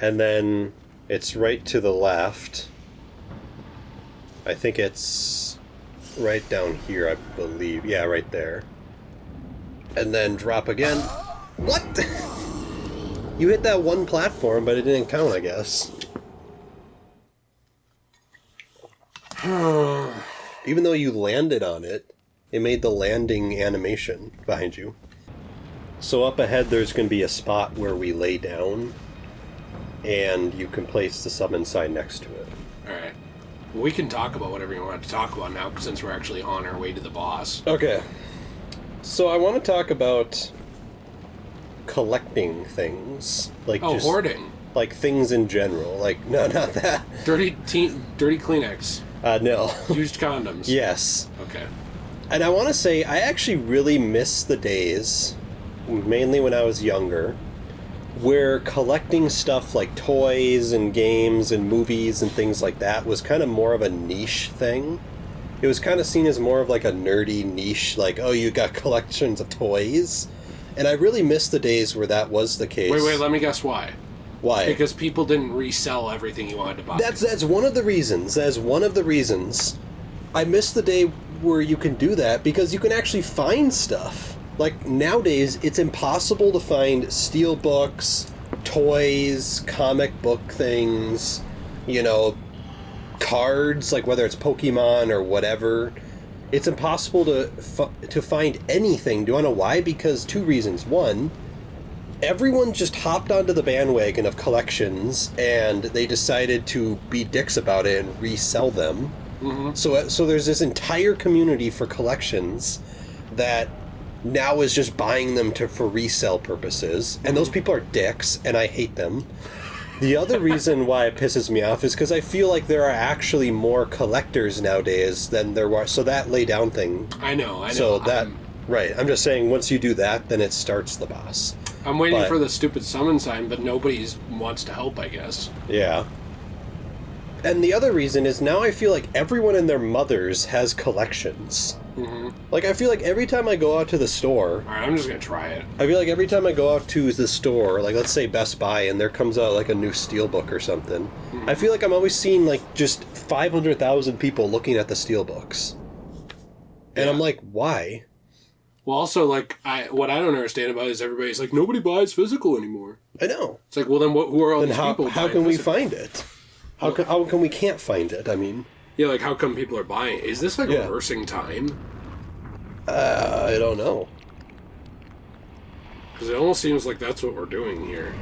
And then it's right to the left. I think it's right down here, I believe. Yeah, right there. And then drop again. What? You hit that one platform, but it didn't count, I guess. Even though you landed on it, it made the landing animation behind you. So up ahead there's going to be a spot where we lay down, and you can place the summon sign next to it. Alright. We can talk about whatever you want to talk about now, since we're actually on our way to the boss. Okay. So I want to talk about collecting things. Like hoarding. Like things in general. Like, no, not that. Dirty Kleenex. No. Used condoms. Yes. Okay. And I want to say, I actually really miss the days, mainly when I was younger, where collecting stuff like toys and games and movies and things like that was kind of more of a niche thing. It was kind of seen as more of like a nerdy niche, like, oh, you got collections of toys? And I really miss the days where that was the case. Wait, let me guess why. Why? Because people didn't resell everything you wanted to buy. That's one of the reasons. That is one of the reasons. I miss the day where you can do that, because you can actually find stuff. Like, nowadays, it's impossible to find steel books, toys, comic book things, cards, like whether it's Pokemon or whatever. It's impossible to find anything. Do you want to know why? Because two reasons. One, everyone just hopped onto the bandwagon of collections, and they decided to be dicks about it and resell them. Mm-hmm. So there's this entire community for collections that now is just buying them for resale purposes, and those people are dicks, and I hate them. The other reason why it pisses me off is because I feel like there are actually more collectors nowadays than there were. So that lay down thing. I know. So right. I'm just saying, once you do that, then it starts the boss. I'm waiting for the stupid summon sign, but nobody wants to help, I guess. Yeah. And the other reason is now I feel like everyone and their mothers has collections. Mm-hmm. Like, I feel like every time I go out to the store... Alright, I'm just gonna try it. I feel like every time I go out to the store, like, let's say Best Buy, and there comes out, like, a new Steelbook or something, mm-hmm. I feel like I'm always seeing, like, just 500,000 people looking at the Steelbooks. And I'm like, why? Well, also, like, what I don't understand about it is everybody's like, nobody buys physical anymore. I know. It's like, well, then who are all these people how can we find it? How come we can't find it? I mean... Yeah, like, how come people are buying it? Is this, like, reversing time? I don't know. Because it almost seems like that's what we're doing here.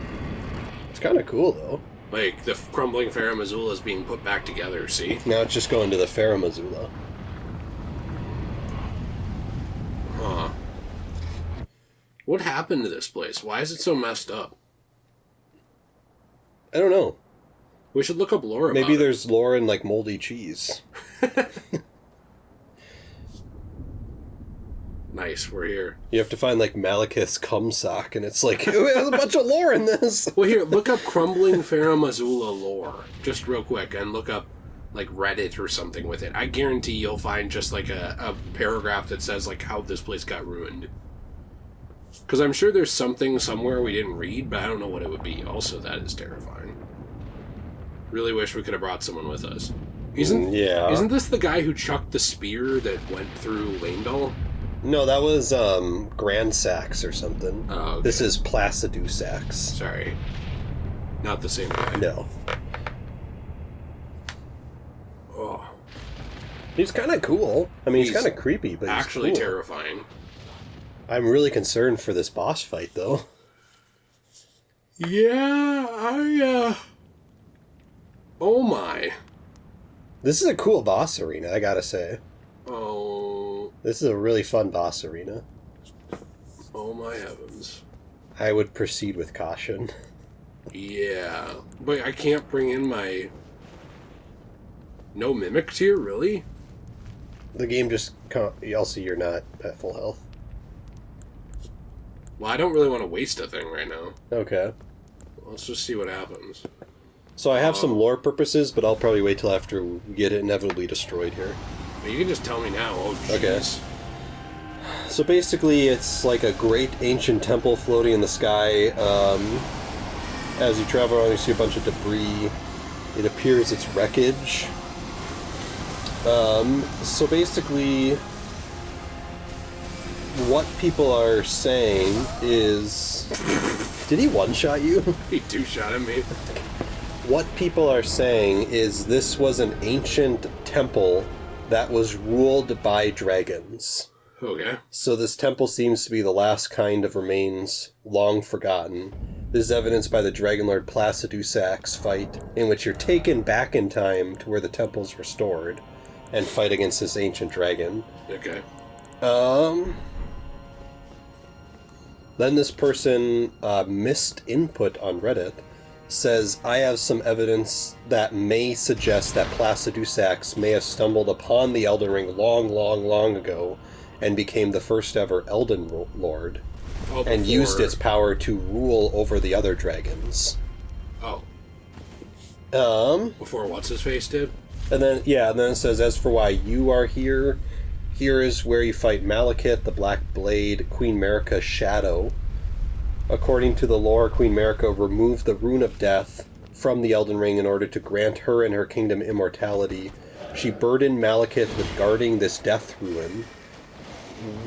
It's kind of cool, though. Like, the crumbling Farah Missoula is being put back together, see? Now it's just going to the Farah Missoula. Huh. What happened to this place? Why is it so messed up? I don't know. We should look up lore about Maybe there's lore in, like, moldy cheese. Nice, we're here. You have to find, like, Malekith's cum sock, and it's like, there's a bunch of lore in this. Well, here, look up Crumbling Farah Missoula lore, just real quick, and look up, like, Reddit or something with it. I guarantee you'll find just, like, a paragraph that says, like, how this place got ruined. Because I'm sure there's something somewhere we didn't read, but I don't know what it would be. Also, that is terrifying. Really wish we could have brought someone with us. Isn't this the guy who chucked the spear that went through Landal? No, that was Grand Sax or something. Oh, okay. This is Placidu Sax. Sorry. Not the same guy. No. Oh. He's kind of cool. I mean, he's kind of creepy, but he's actually cool. Terrifying. I'm really concerned for this boss fight, though. Yeah, Oh my. This is a cool boss arena, I gotta say. Oh. This is a really fun boss arena. Oh my heavens. I would proceed with caution. Yeah. But I can't bring in my... No mimic tier, really? The game just... Also, you're not at full health. Well, I don't really want to waste a thing right now. Okay. Let's just see what happens. So I have some lore purposes, but I'll probably wait till after we get it inevitably destroyed here. You can just tell me now. Oh, jeez. Okay. So basically, it's like a great ancient temple floating in the sky, as you travel around, you see a bunch of debris. It appears it's wreckage. So basically, what people are saying is... Did he one-shot you? He two-shot at me. What people are saying is this was an ancient temple that was ruled by dragons. Okay. So this temple seems to be the last kind of remains long forgotten. This is evidenced by the Dragon Lord Placidusax fight, in which you're taken back in time to where the temple's restored, and fight against this ancient dragon. Okay. Then this person, missed input on Reddit, says, I have some evidence that may suggest that Placidusax may have stumbled upon the Elden Ring long ago and became the first ever Elden Lord, and used its power to rule over the other dragons. Oh. Before What's-His-Face did? And then it says, as for why you are here, here is where you fight Malekith, the Black Blade, Queen Marika's shadow. According to the lore, Queen Marika removed the Rune of Death from the Elden Ring in order to grant her and her kingdom immortality. She burdened Malekith with guarding this Death Rune.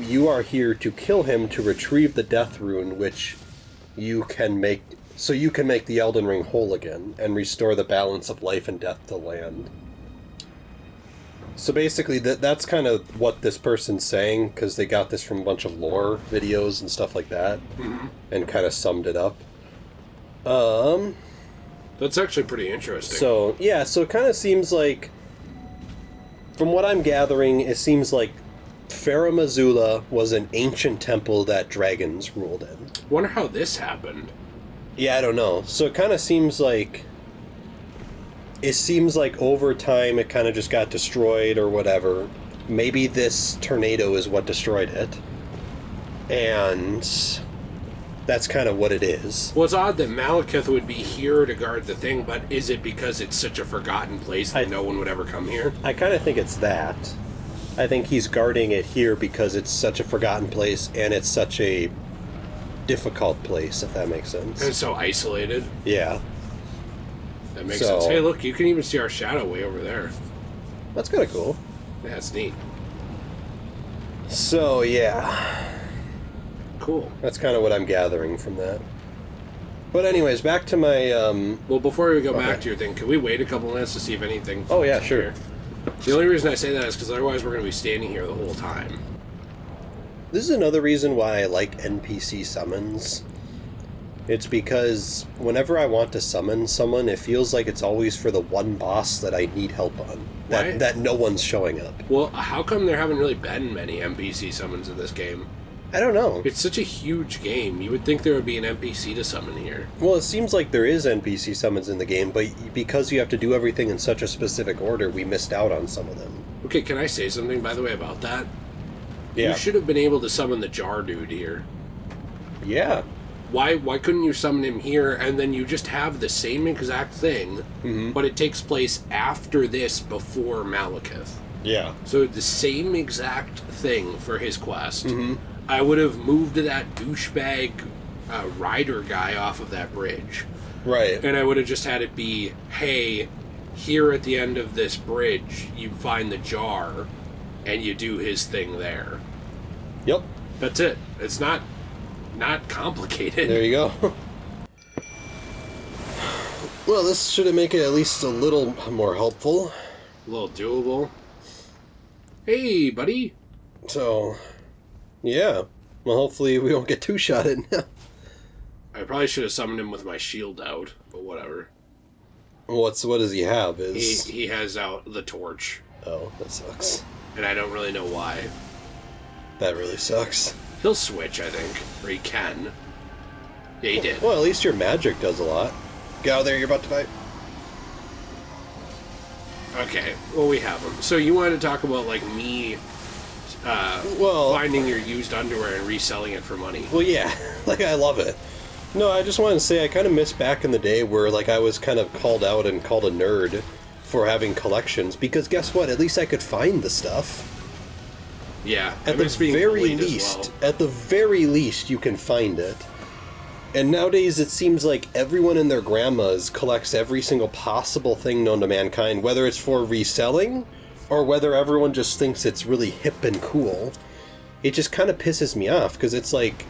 You are here to kill him to retrieve the Death Rune, which you can make... So you can make the Elden Ring whole again, and restore the balance of life and death to land. So basically, that's kind of what this person's saying, because they got this from a bunch of lore videos and stuff like that, and kind of summed it up. That's actually pretty interesting. So, yeah, so it kind of seems like, from what I'm gathering, it seems like Farum Azula was an ancient temple that dragons ruled in. Wonder how this happened. Yeah, I don't know. So it kind of seems like... It seems like over time it kind of just got destroyed or whatever. Maybe this tornado is what destroyed it. And that's kind of what it is. Well, it's odd that Malekith would be here to guard the thing, but is it because it's such a forgotten place that no one would ever come here? I kind of think it's that. I think he's guarding it here because it's such a forgotten place and it's such a difficult place, if that makes sense. And it's so isolated. Yeah. That makes sense. Hey, look, you can even see our shadow way over there. That's kind of cool. Yeah, that's neat. So, yeah. Cool. That's kind of what I'm gathering from that. But anyways, back to my... Well, before we go back to your thing, can we wait a couple minutes to see if anything... Oh, yeah, sure. Here? The only reason I say that is because otherwise we're going to be standing here the whole time. This is another reason why I like NPC summons. It's because whenever I want to summon someone, it feels like it's always for the one boss that I need help on. That no one's showing up. Well, how come there haven't really been many NPC summons in this game? I don't know. It's such a huge game. You would think there would be an NPC to summon here. Well, it seems like there is NPC summons in the game, but because you have to do everything in such a specific order, we missed out on some of them. Okay, can I say something, by the way, about that? Yeah. You should have been able to summon the jar dude here. Yeah. Why couldn't you summon him here, and then you just have the same exact thing, but it takes place after this, before Malekith? Yeah. So the same exact thing for his quest. I would have moved that douchebag rider guy off of that bridge. Right. And I would have just had it be, hey, here at the end of this bridge, you find the jar, and you do his thing there. Yep. That's it. It's not complicated. There you go. Well, this should make it at least a little more helpful. A little doable. Hey, buddy. So, yeah. Well, hopefully we won't get two-shotted now. I probably should have summoned him with my shield out, but whatever. What does he have? He has out the torch. Oh, that sucks. And I don't really know why. That really sucks. He'll switch, I think. Or he can. Yeah, he did. Well, at least your magic does a lot. Get out of there, you're about to fight. Okay, well, we have him. So you wanted to talk about, like, me finding your used underwear and reselling it for money. Well, yeah. Like, I love it. No, I just wanted to say I kind of miss back in the day where, like, I was kind of called out and called a nerd for having collections, because guess what? At least I could find the stuff. Yeah, At the very least, you can find it. And nowadays it seems like everyone and their grandmas collects every single possible thing known to mankind, whether it's for reselling or whether everyone just thinks it's really hip and cool. It just kind of pisses me off, because it's like...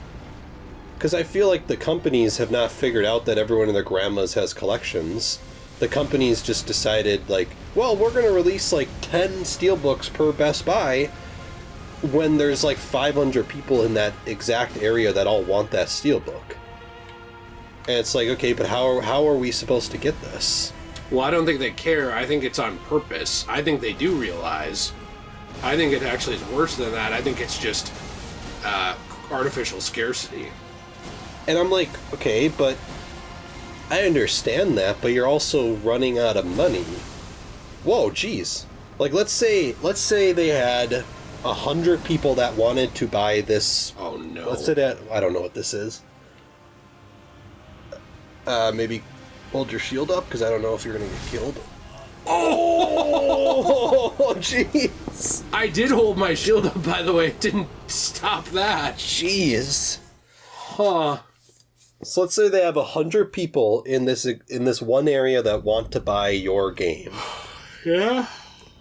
Because I feel like the companies have not figured out that everyone and their grandmas has collections. The companies just decided, like, well, we're going to release, like, 10 steelbooks per Best Buy, when there's, like, 500 people in that exact area that all want that steelbook. And it's like, okay, but how are we supposed to get this? Well, I don't think they care. I think it's on purpose. I think they do realize. I think it actually is worse than that. I think it's just artificial scarcity. And I'm like, okay, but I understand that, but you're also running out of money. Whoa, geez. Like, let's say they had 100 people that wanted to buy this. Oh, no. Let's say that, I don't know what this is. Maybe hold your shield up, because I don't know if you're going to get killed. Oh, jeez. I did hold my shield up, by the way. It didn't stop that. Jeez. Huh. So let's say they have 100 people in this one area that want to buy your game. Yeah?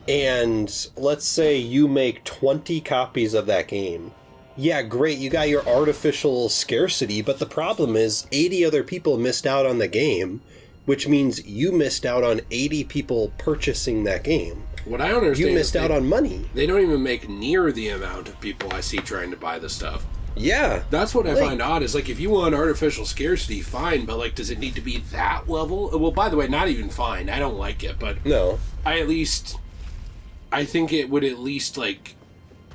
And let's say you make 20 copies of that game. Yeah, great, you got your artificial scarcity, but the problem is 80 other people missed out on the game, which means you missed out on 80 people purchasing that game. What I don't understand You missed out on money. They don't even make near the amount of people I see trying to buy the stuff. Yeah. That's what I find odd, is like, if you want artificial scarcity, fine, but like, does it need to be that level? Well, by the way, not even fine. I don't like it, but no. I think it would at least like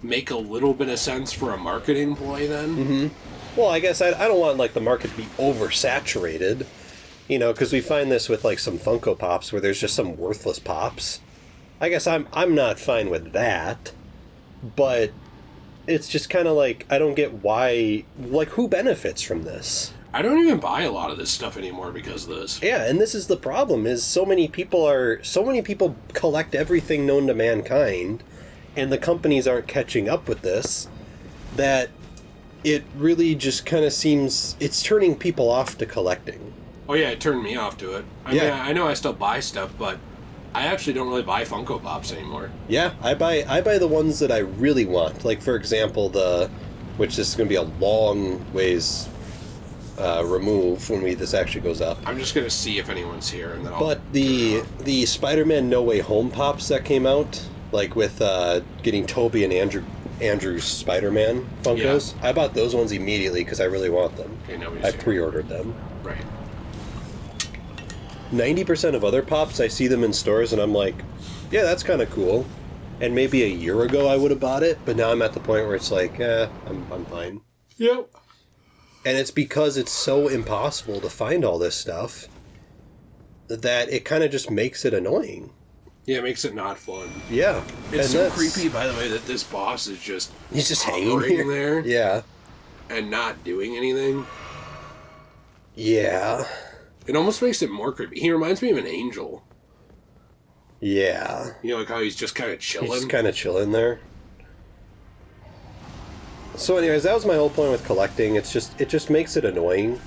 make a little bit of sense for a marketing ploy then. Mm-hmm. Well, I guess I don't want like the market to be oversaturated, you know, because we find this with like some Funko Pops where there's just some worthless pops. I guess I'm not fine with that, but it's just kind of like, I don't get why, like, who benefits from this? I don't even buy a lot of this stuff anymore because of this. Yeah, and this is the problem, is so many people collect everything known to mankind, and the companies aren't catching up with this, that it really just kind of seems, it's turning people off to collecting. Oh yeah, it turned me off to it. I mean, I know I still buy stuff, but I actually don't really buy Funko Pops anymore. Yeah, I buy the ones that I really want. Like, for example, which this is going to be a long ways remove when this actually goes up. I'm just going to see if anyone's here, and then But the Spider-Man No Way Home Pops that came out, like with getting Toby and Andrew's Spider-Man Funkos, I bought those ones immediately because I really want them. Okay, I pre-ordered them. Right. 90% of other Pops, I see them in stores and I'm like, yeah, that's kind of cool. And maybe a year ago I would have bought it, but now I'm at the point where it's like, I'm fine. Yep. And it's because it's so impossible to find all this stuff that it kind of just makes it annoying. Yeah, it makes it not fun. Yeah. It's so creepy, by the way, that this boss is just... He's just hanging there. Yeah. And not doing anything. Yeah. It almost makes it more creepy. He reminds me of an angel. Yeah. You know, like how he's just kind of chilling? He's just kind of chilling there. So anyways, that was my whole point with collecting. It just makes it annoying.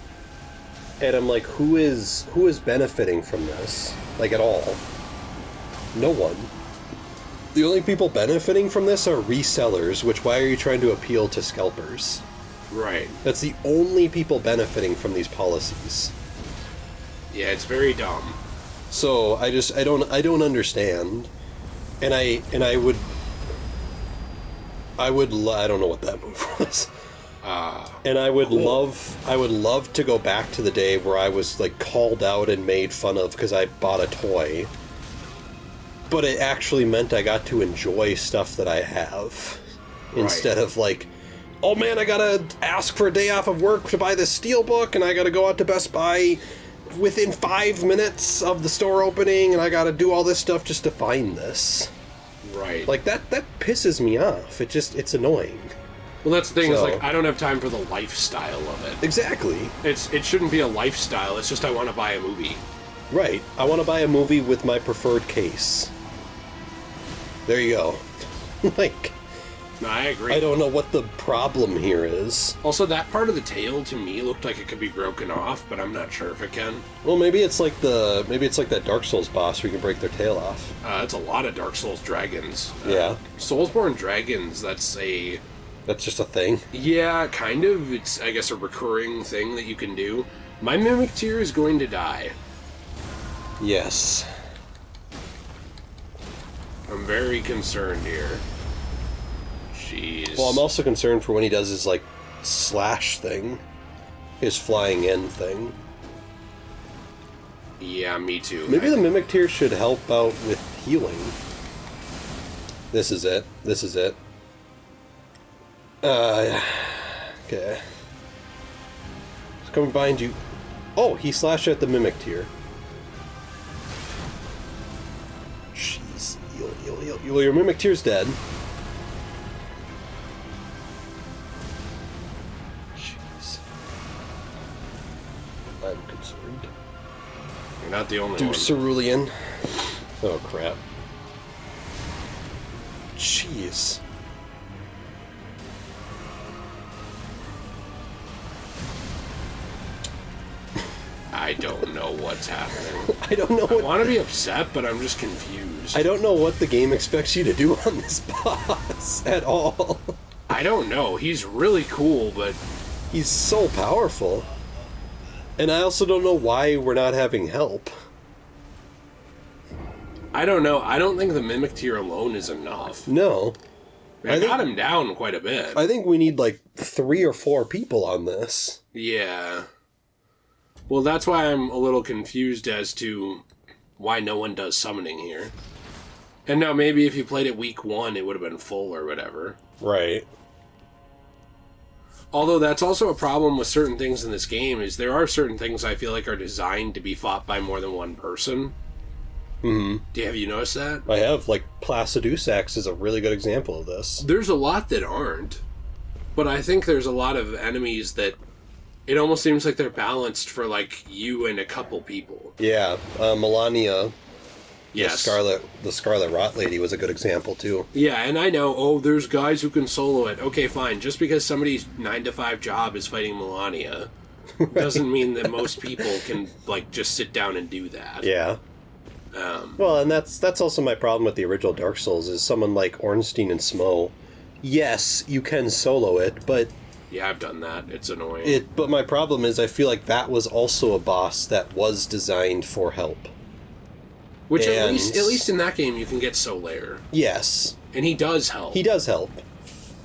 And I'm like, who is benefiting from this? Like, at all? No one. The only people benefiting from this are resellers, which why are you trying to appeal to scalpers? Right. That's the only people benefiting from these policies. Yeah, it's very dumb. So I don't understand. And I don't know what that move was. And I would love to go back to the day where I was like called out and made fun of because I bought a toy. But it actually meant I got to enjoy stuff that I have. Instead of like, oh man, I gotta ask for a day off of work to buy this steelbook and I gotta go out to Best Buy within 5 minutes of the store opening and I gotta do all this stuff just to find this. Right. Like, that pisses me off. It's annoying. Well, that's the thing, is like, I don't have time for the lifestyle of it. Exactly. It shouldn't be a lifestyle, it's just I want to buy a movie. Right. I want to buy a movie with my preferred case. There you go. Like, No, I agree. I don't know what the problem here is. Also, that part of the tail to me looked like it could be broken off, but I'm not sure if it can. Well, maybe it's like that Dark Souls boss where you can break their tail off. It's a lot of Dark Souls dragons. Yeah. Soulsborne dragons, that's just a thing? Yeah, kind of. It's, I guess, a recurring thing that you can do. My Mimic Tear is going to die. Yes. I'm very concerned here. Jeez. Well, I'm also concerned for when he does his, like, slash thing. His flying in thing. Yeah, me too. Maybe the Mimic Tear should help out with healing. This is it. This is it. Okay. It's coming behind you. Oh, he slashed at the Mimic Tear. Jeez. Well, your Mimic Tear's dead. Jeez. I'm concerned. You're not the only Do one. Cerulean. Oh, crap. Jeez. I don't know what's happening. I don't know I what... want to be upset, but I'm just confused. I don't know what the game expects you to do on this boss at all. I don't know. He's really cool, but... He's so powerful. And I also don't know why we're not having help. I don't know. I don't think the Mimic Tear alone is enough. No. I got him down quite a bit. I think we need like 3 or 4 people on this. Yeah. Well, that's why I'm a little confused as to why no one does summoning here. And now maybe if you played it week 1, it would have been full or whatever. Right. Although that's also a problem with certain things in this game, is there are certain things I feel like are designed to be fought by more than one person. Mm-hmm. Have you noticed that? I have. Like, Placidusax is a really good example of this. There's a lot that aren't. But I think there's a lot of enemies that it almost seems like they're balanced for, like, you and a couple people. Yeah. Melania... Yes. The Scarlet Rot Lady was a good example, too. Yeah, and I know, there's guys who can solo it. Okay, fine. Just because somebody's 9-to-5 job is fighting Melania doesn't mean that most people can, like, just sit down and do that. Yeah. Well, and that's also my problem with the original Dark Souls, is someone like Ornstein and Smo. Yes, you can solo it, but... Yeah, I've done that. It's annoying. But my problem is I feel like that was also a boss that was designed for help. Which at least in that game you can get Solaire. Yes. And he does help. He does help.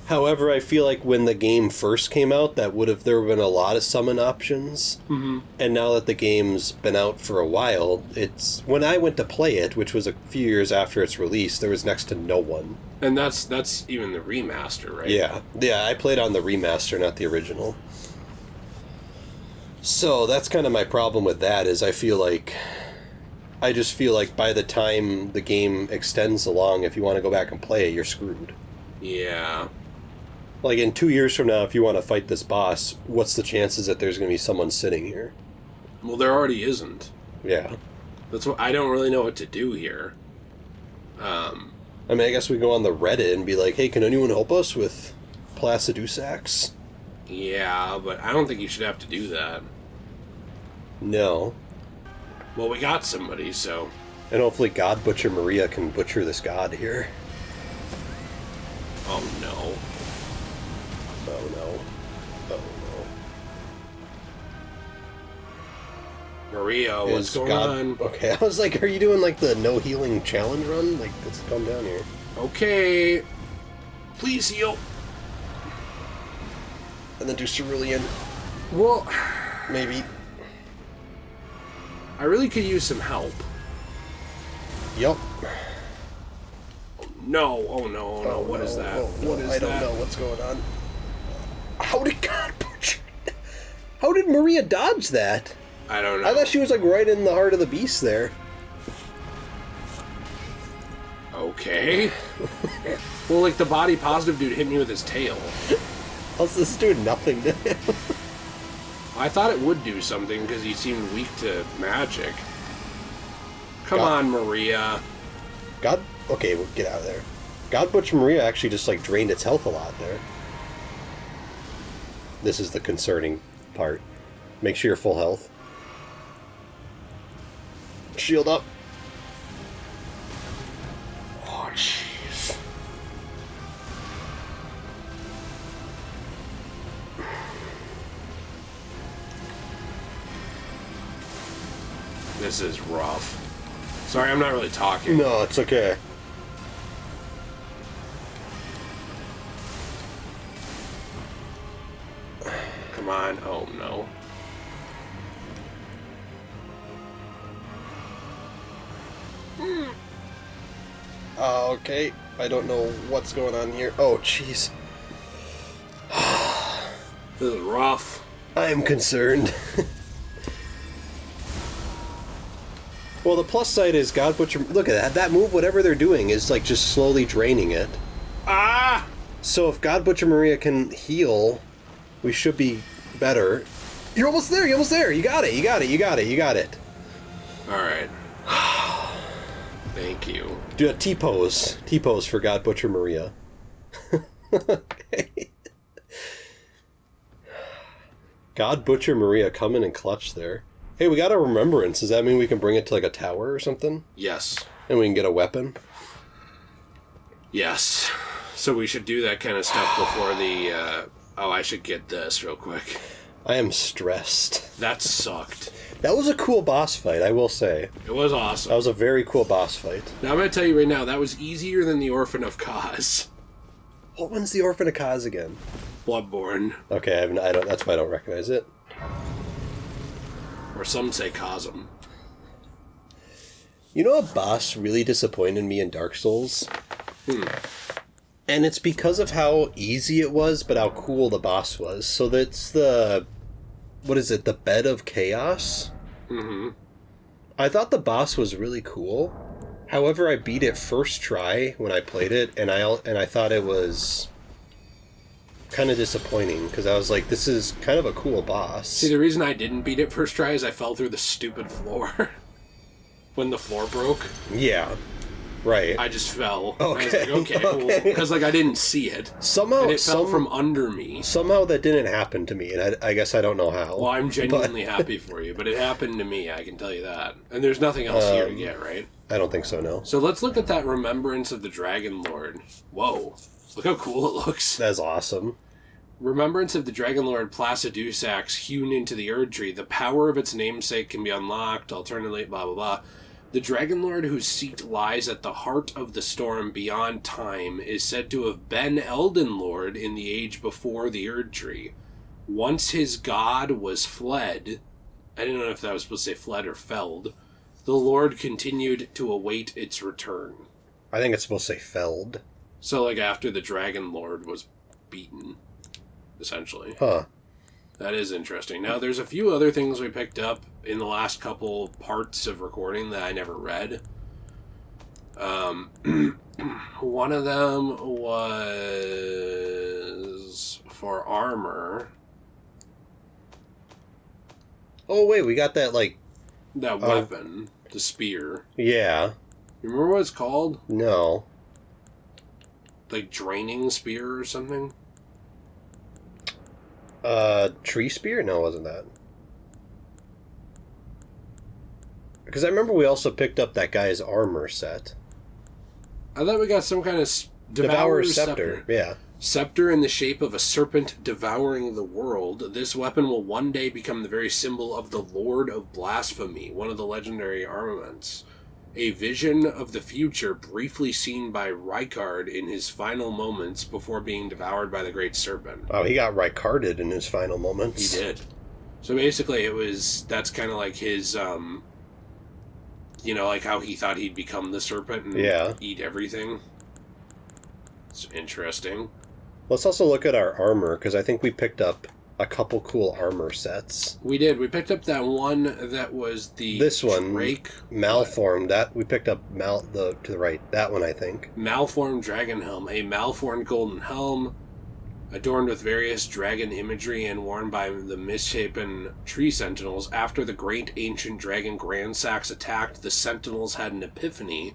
However, I feel like when the game first came out, there would have been a lot of summon options. Mm-hmm. And now that the game's been out for a while, when I went to play it, which was a few years after its release, there was next to no one. And that's even the remaster, right? Yeah. Yeah, I played on the remaster, not the original. So that's kind of my problem with that, is I just feel like by the time the game extends along, if you want to go back and play it, you're screwed. Yeah. Like, in 2 years from now, if you want to fight this boss, what's the chances that there's going to be someone sitting here? Well, there already isn't. Yeah. That's what I don't really know what to do here. I mean, I guess we go on the Reddit and be like, hey, can anyone help us with Placidusax? Yeah, but I don't think you should have to do that. No. Well, we got somebody, so... And hopefully God Butcher Maria can butcher this god here. Oh, no. Oh, no. Oh, no. Maria, what's going on? Okay, I was like, are you doing, like, the no healing challenge run? Like, let's come down here. Okay. Please heal. And then do Cerulean. Well... Maybe. I really could use some help. Yup. No, oh no, what is that? What is that? I don't know what's going on. How did God butcher? How did Maria dodge that? I don't know. I thought she was like right in the heart of the beast there. Okay. Well, like the body positive dude hit me with his tail. Also, this is doing nothing to him. I thought it would do something because he seemed weak to magic. Come on, Maria. God? Okay, we'll get out of there. God Butcher Maria actually just, like, drained its health a lot there. This is the concerning part. Make sure you're full health. Shield up. Oh, jeez. This is rough. Sorry, I'm not really talking. No, it's okay. Come on. Oh, no. Okay. I don't know what's going on here. Oh, jeez. This is rough. I'm concerned. Well, the plus side is God Butcher... Look at that. That move, whatever they're doing, is like just slowly draining it. Ah! So if God Butcher Maria can heal, we should be better. You're almost there. You're almost there. You got it. You got it. You got it. You got it. All right. Thank you. Do a T-pose. T-pose for God Butcher Maria. Okay. God Butcher Maria coming and clutch there. Hey, we got a remembrance. Does that mean we can bring it to like a tower or something? Yes. And we can get a weapon? Yes. So we should do that kind of stuff before the... Oh, I should get this real quick. I am stressed. That sucked. That was a cool boss fight, I will say. It was awesome. That was a very cool boss fight. Now, I'm going to tell you right now, that was easier than the Orphan of Kaz. What one's the Orphan of Kaz again? Bloodborne. Okay, I don't. That's why I don't recognize it. Or some say Cosm. You know, a boss really disappointed me in Dark Souls? And it's because of how easy it was, but how cool the boss was. So that's the... What is it? The Bed of Chaos? Mm-hmm. I thought the boss was really cool. However, I beat it first try when I played it, and I thought it was kind of disappointing, because I was like, this is kind of a cool boss. See, the reason I didn't beat it first try is I fell through the stupid floor. When the floor broke. Yeah. Right. I just fell. Okay. I was like, okay. Because, like, I didn't see it. Somehow... And it fell from under me. Somehow that didn't happen to me, and I guess I don't know how. Well, I'm genuinely happy for you, but it happened to me, I can tell you that. And there's nothing else here to get, right? I don't think so, no. So let's look at that Remembrance of the Dragon Lord. Whoa. Look how cool it looks. That's awesome. Remembrance of the Dragon Lord Placidusax hewn into the Erd Tree. The power of its namesake can be unlocked, alternately, blah, blah, blah. The Dragon Lord whose seat lies at the heart of the storm beyond time is said to have been Elden Lord in the age before the Erd Tree. Once his god was fled, I didn't know if that was supposed to say fled or felled, the Lord continued to await its return. I think it's supposed to say felled. So, like, after the Dragon Lord was beaten, essentially. Huh. That is interesting. Now, there's a few other things we picked up in the last couple parts of recording that I never read. One of them was for armor. Oh, wait, we got that, like... That weapon, the spear. Yeah. You remember what it's called? No. Like draining spear or something? Tree spear? No, it wasn't that. Because I remember we also picked up that guy's armor set. I thought we got some kind of Devourer's Scepter. Yeah. Scepter in the shape of a serpent devouring the world. This weapon will one day become the very symbol of the Lord of Blasphemy, one of the legendary armaments. A vision of the future briefly seen by Rykard in his final moments before being devoured by the Great Serpent. Oh, he got Rykarded in his final moments. He did. So basically that's kind of like his, like how he thought he'd become the serpent and eat everything. It's interesting. Let's also look at our armor, because I think we picked up a couple cool armor sets. We did. We picked up that one that was the this one, Drake malformed. That we picked up to the right. That one, I think. Malformed dragon helm, a malformed golden helm, adorned with various dragon imagery and worn by the misshapen tree sentinels. After the great ancient dragon Grandsax attacked, the sentinels had an epiphany.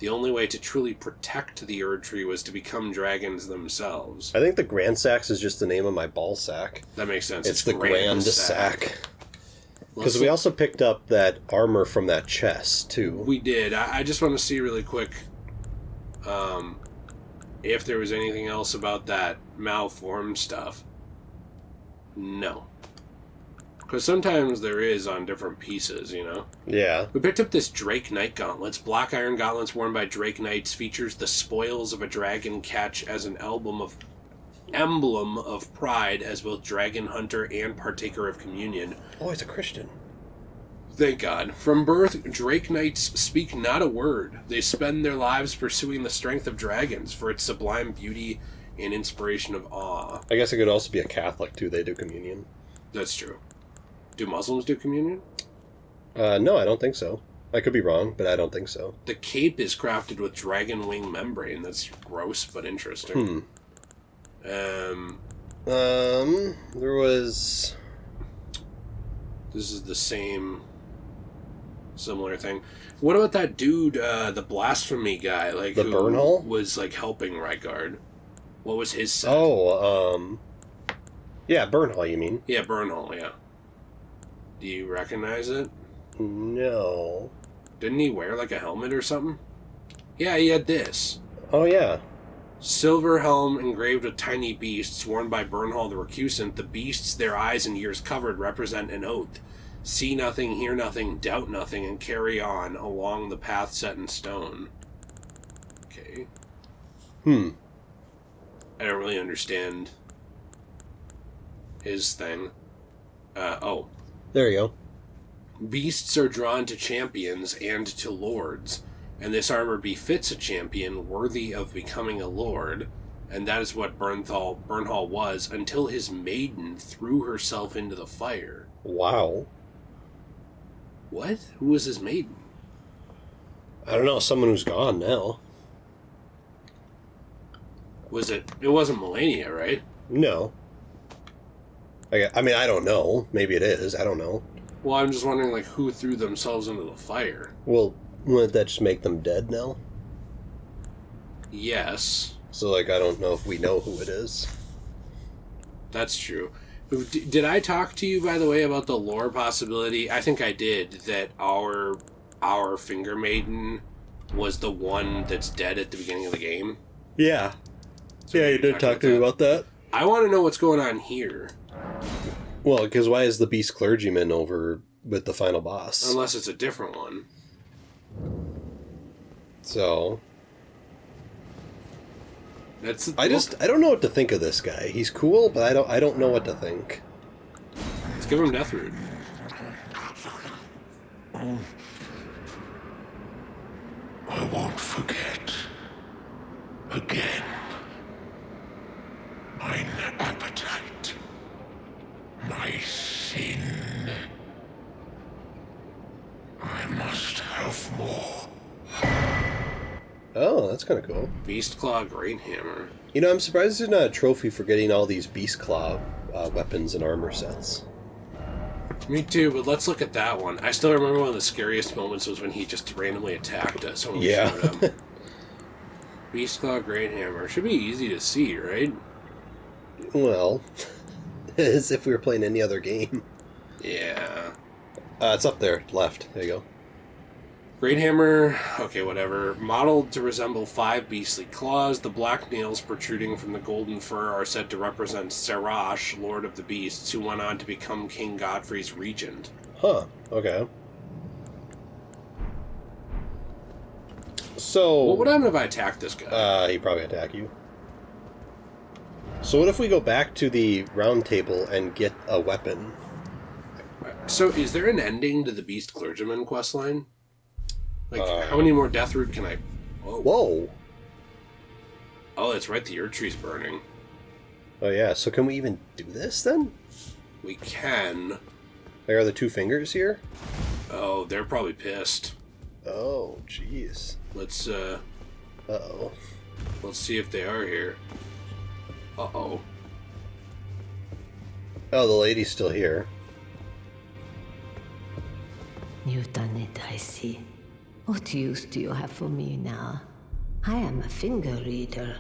The only way to truly protect the Erd Tree was to become dragons themselves. I think the Grand Sax is just the name of my ball sack. That makes sense. It's the Grand Sack. Because Let's we also picked up that armor from that chest, too. We did. I just want to see really quick if there was anything else about that malformed stuff. No. Because sometimes there is on different pieces, you know? Yeah. We picked up this Drake Knight gauntlets. Black iron gauntlets worn by Drake Knights features the spoils of a dragon catch as an emblem of pride as both dragon hunter and partaker of communion. Oh, he's a Christian. Thank God. From birth, Drake Knights speak not a word. They spend their lives pursuing the strength of dragons for its sublime beauty and inspiration of awe. I guess it could also be a Catholic, too. They do communion. That's true. Do Muslims do communion? No, I don't think so. I could be wrong, but I don't think so. The cape is crafted with dragon wing membrane. That's gross but interesting. There was... This is the similar thing. What about that dude, the blasphemy guy, like the who Burnhall? was like helping Rygard? What was his set? Yeah, Burnhall, you mean? Yeah, Burnhall, yeah. Do you recognize it? No. Didn't he wear like a helmet or something? Yeah, he had this. Oh, yeah. Silver helm engraved with tiny beasts worn by Burnhall the Recusant. The beasts, their eyes and ears covered, represent an oath. See nothing, hear nothing, doubt nothing, and carry on along the path set in stone. Okay. I don't really understand his thing. There you go. Beasts are drawn to champions and to lords, and this armor befits a champion worthy of becoming a lord, and that is what Burnhall was until his maiden threw herself into the fire. Wow. What? Who was his maiden? I don't know, someone who's gone now. It wasn't Melania, right? No. I mean, I don't know. Maybe it is. I don't know. Well, I'm just wondering, like, who threw themselves into the fire? Well, wouldn't that just make them dead now? Yes. So, like, I don't know if we know who it is. That's true. Did I talk to you, by the way, about the lore possibility? I think I did, that our Finger Maiden was the one that's dead at the beginning of the game. Yeah. So yeah, you did talk to me about that. I want to know what's going on here. Well, because why is the Beast Clergyman over with the final boss? Unless it's a different one. So... I don't know what to think of this guy. He's cool, but I don't know what to think. Let's give him Deathroot. I won't forget. Again. Mine appetite. My sin. I must have more. Oh, that's kind of cool. Beastclaw Great Hammer. You know, I'm surprised there's not a trophy for getting all these Beastclaw weapons and armor sets. Me too, but let's look at that one. I still remember one of the scariest moments was when he just randomly attacked us when we showed him. Beastclaw Great Hammer. Should be easy to see, right? Well, as if we were playing any other game. Yeah. It's up there, left. There you go. Great Hammer, okay, whatever. Modeled to resemble 5 beastly claws, the black nails protruding from the golden fur are said to represent Sarash, Lord of the Beasts, who went on to become King Godfrey's regent. Huh, okay. So... What would happen if I attack this guy? He'd probably attack you. So what if we go back to the round table and get a weapon? So is there an ending to the Beast Clergyman questline? Like, how many more Deathroot can I... Whoa! Oh, that's right, the Erd Tree's burning. Oh yeah, so can we even do this then? We can. Like, are the 2 fingers here? Oh, they're probably pissed. Oh, jeez. Let's, Uh-oh. let's see if they are here. Uh-oh. Oh, the lady's still here. You've done it, I see. What use do you have for me now? I am a finger reader.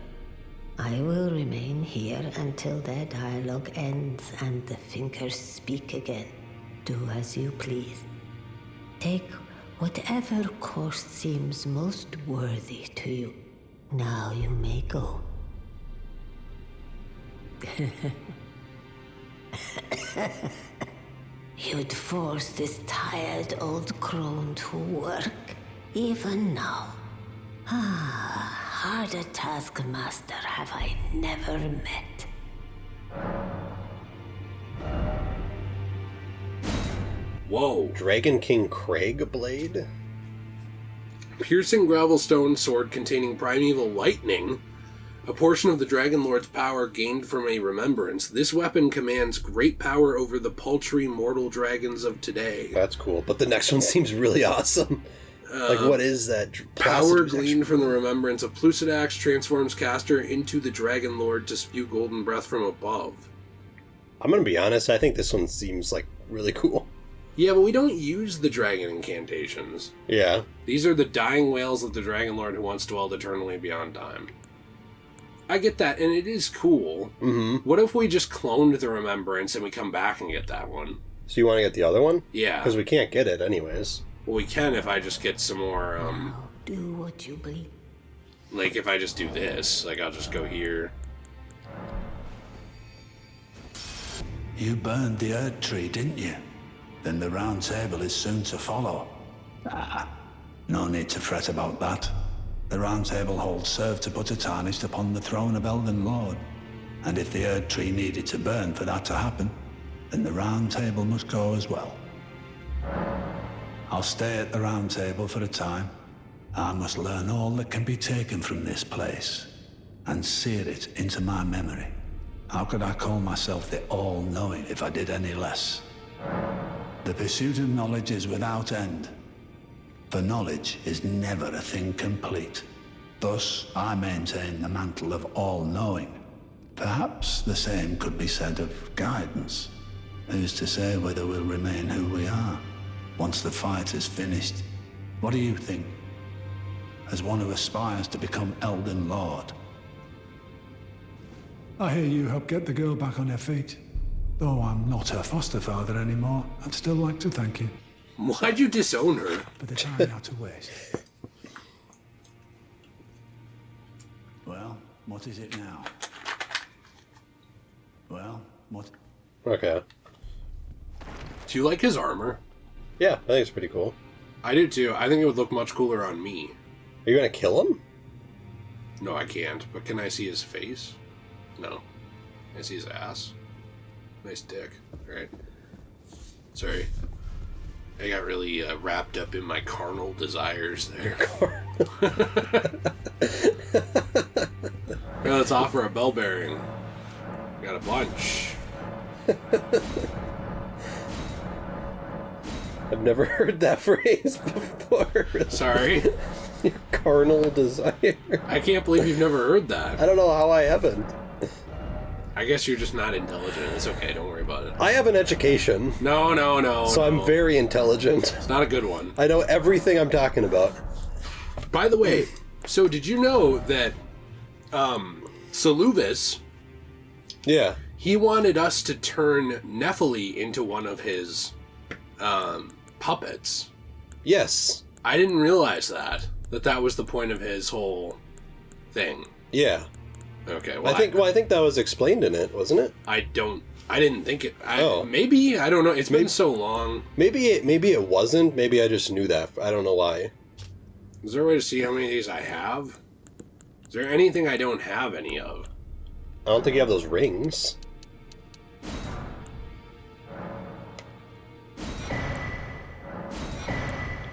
I will remain here until their dialogue ends and the fingers speak again. Do as you please. Take whatever course seems most worthy to you. Now you may go. You'd force this tired old crone to work, even now. Harder taskmaster have I never met. Whoa. Dragon King Craig Blade? Piercing gravelstone sword containing primeval lightning. A portion of the Dragon Lord's power gained from a remembrance. This weapon commands great power over the paltry mortal dragons of today. That's cool, but the next one seems really awesome. Like, what is that? Power gleaned from the remembrance of Plucidax transforms caster into the Dragon Lord to spew golden breath from above. I'm gonna be honest, I think this one seems, like, really cool. Yeah, but we don't use the dragon incantations. Yeah. These are the dying wails of the Dragon Lord who once dwelled eternally beyond time. I get that, and it is cool. Mm-hmm. What if we just cloned the remembrance and we come back and get that one? So you want to get the other one? Yeah. Because we can't get it anyways. Well, we can if I just get some more, Now do what you believe. like, if I just do this, like, I'll just go here. You burned the Erd Tree, didn't you? Then the Round Table is soon to follow. No need to fret about that. The Round Table hold served to put a tarnish upon the throne of Elden Lord. And if the Erd Tree needed to burn for that to happen, then the Round Table must go as well. I'll stay at the Round Table for a time. I must learn all that can be taken from this place, and sear it into my memory. How could I call myself the All-Knowing if I did any less? The pursuit of knowledge is without end, for knowledge is never a thing complete. Thus, I maintain the mantle of All-Knowing. Perhaps the same could be said of guidance. Who's to say whether we'll remain who we are once the fight is finished? What do you think? As one who aspires to become Elden Lord. I hear you helped get the girl back on her feet. Though I'm not her foster father anymore, I'd still like to thank you. Why'd you disown her? For the time now to waste. Well, what is it now? Well, what? Okay. Do you like his armor? Yeah, I think it's pretty cool. I do too. I think it would look much cooler on me. Are you gonna kill him? No, I can't. But can I see his face? No. Can I see his ass? Nice dick. Alright. Sorry. I got really wrapped up in my carnal desires there. Yeah, let's offer a bell bearing. Got a bunch. I've never heard that phrase before. Sorry. Your carnal desire. I can't believe you've never heard that. I don't know how I haven't. I guess you're just not intelligent. It's okay. Don't worry about it. I have an education. No. So I'm very intelligent. It's not a good one. I know everything I'm talking about. By the way, so did you know that Saluvis, Yeah. he wanted us to turn Nephili into one of his puppets? Yes. I didn't realize that was the point of his whole thing. Yeah. Okay, well, I think that was explained in it, wasn't it? I didn't think it. Oh. Maybe, I don't know. It's been so long. Maybe it wasn't. Maybe I just knew that. I don't know why. Is there a way to see how many of these I have? Is there anything I don't have any of? I don't think you have those rings.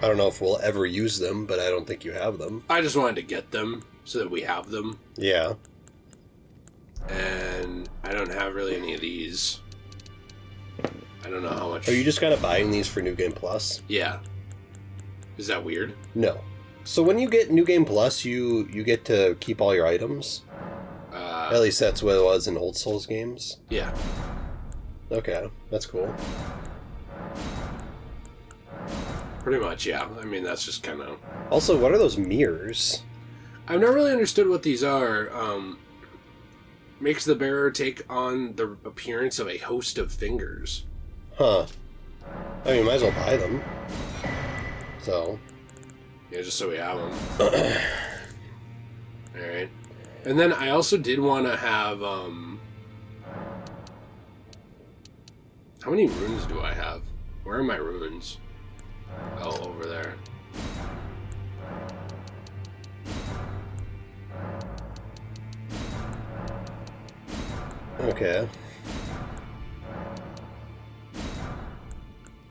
I don't know if we'll ever use them, but I don't think you have them. I just wanted to get them so that we have them. Yeah. And I don't have really any of these. I don't know how much. Are you just kind of buying these for New Game Plus? Yeah. Is that weird? No. So when you get New Game Plus, you get to keep all your items? At least that's what it was in old Souls games? Yeah. Okay, that's cool. Pretty much, yeah. I mean, that's just kind of... Also, what are those mirrors? I've never really understood what these are. Makes the bearer take on the appearance of a host of fingers. Huh. I mean, might as well buy them. So. Yeah, just so we have them. Alright. And then I also did want to have, how many runes do I have? Where are my runes? Oh, over there. Okay.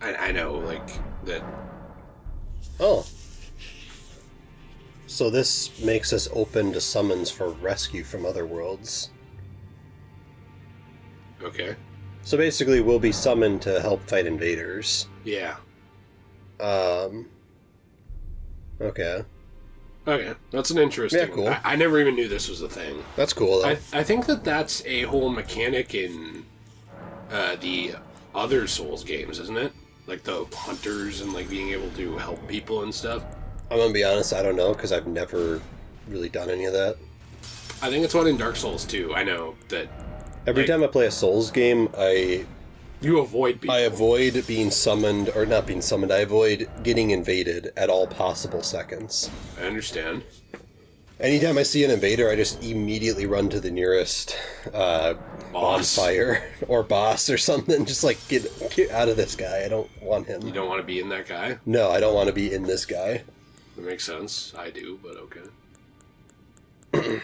I know, like, that... Oh. So this makes us open to summons for rescue from other worlds. Okay. So basically, we'll be summoned to help fight invaders. Yeah. Okay. Okay, that's an interesting... Yeah, cool. I never even knew this was a thing. That's cool, though. I think that's a whole mechanic in the other Souls games, isn't it? Like the hunters and like being able to help people and stuff. I'm gonna be honest, I don't know, because I've never really done any of that. I think it's one in Dark Souls too. I know that... Every time I play a Souls game, You avoid people. I avoid being summoned, or not being summoned, I avoid getting invaded at all possible seconds. I understand. Anytime I see an invader, I just immediately run to the nearest bonfire or boss or something. Just like, get out of this guy. I don't want him. You don't want to be in that guy? No, I don't want to be in this guy. That makes sense. I do, but okay.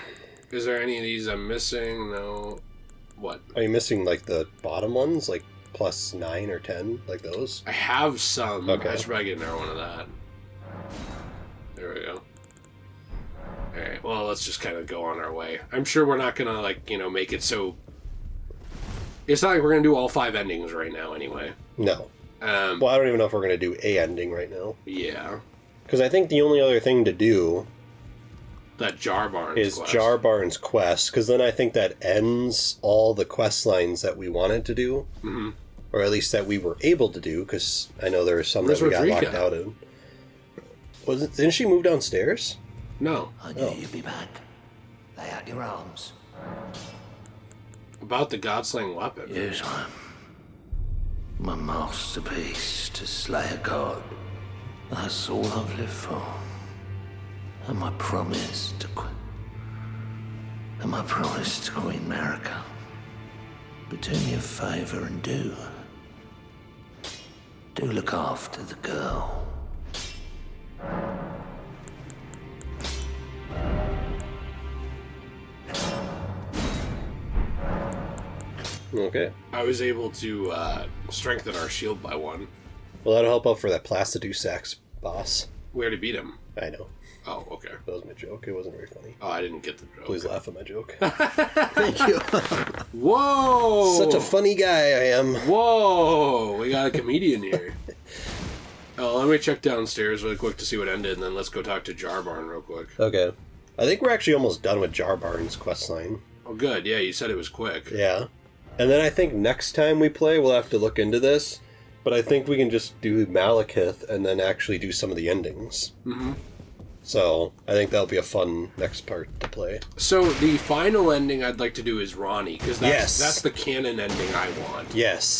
Is there any of these I'm missing? No. What? Are you missing, like, the bottom ones? Like, plus 9 or 10? Like those? I have some. Okay. I should probably get another one of that. There we go. Alright, well, let's just kind of go on our way. I'm sure we're not gonna, like, you know, make it so... It's not like we're gonna do all 5 endings right now, anyway. No. Well, I don't even know if we're going to do a ending right now. Yeah. Because I think the only other thing to do... That Jar Barnes is quest. Jar Barnes quest, because then I think that ends all the quest lines that we wanted to do. Mm-hmm. Or at least that we were able to do, because I know there were some Where's that we got Rodrigo? locked out in. Didn't she move downstairs? No. I knew you'd be back. Lay out your arms. About the God-slaying weapon. Use one. My masterpiece to slay a god. That's all I've lived for. And my promise to Queen Marika. But do me a favor and do look after the girl. Okay. I was able to strengthen our shield by 1. Well, that'll help out for that Placidusax boss. We already beat him. I know. Oh, okay. That was my joke. It wasn't very funny. Oh, I didn't get the joke. Please laugh at my joke. Thank you. Whoa! Such a funny guy I am. Whoa! We got a comedian here. Oh, let me check downstairs really quick to see what ended, and then let's go talk to Jarbarn real quick. Okay. I think we're actually almost done with Jar Barnes' questline. Oh, good. Yeah, you said it was quick. Yeah. And then I think next time we play, we'll have to look into this. But I think we can just do Malekith and then actually do some of the endings. Mm-hmm. So I think that'll be a fun next part to play. So the final ending I'd like to do is Ronnie, because Yes. that's the canon ending I want. Yes.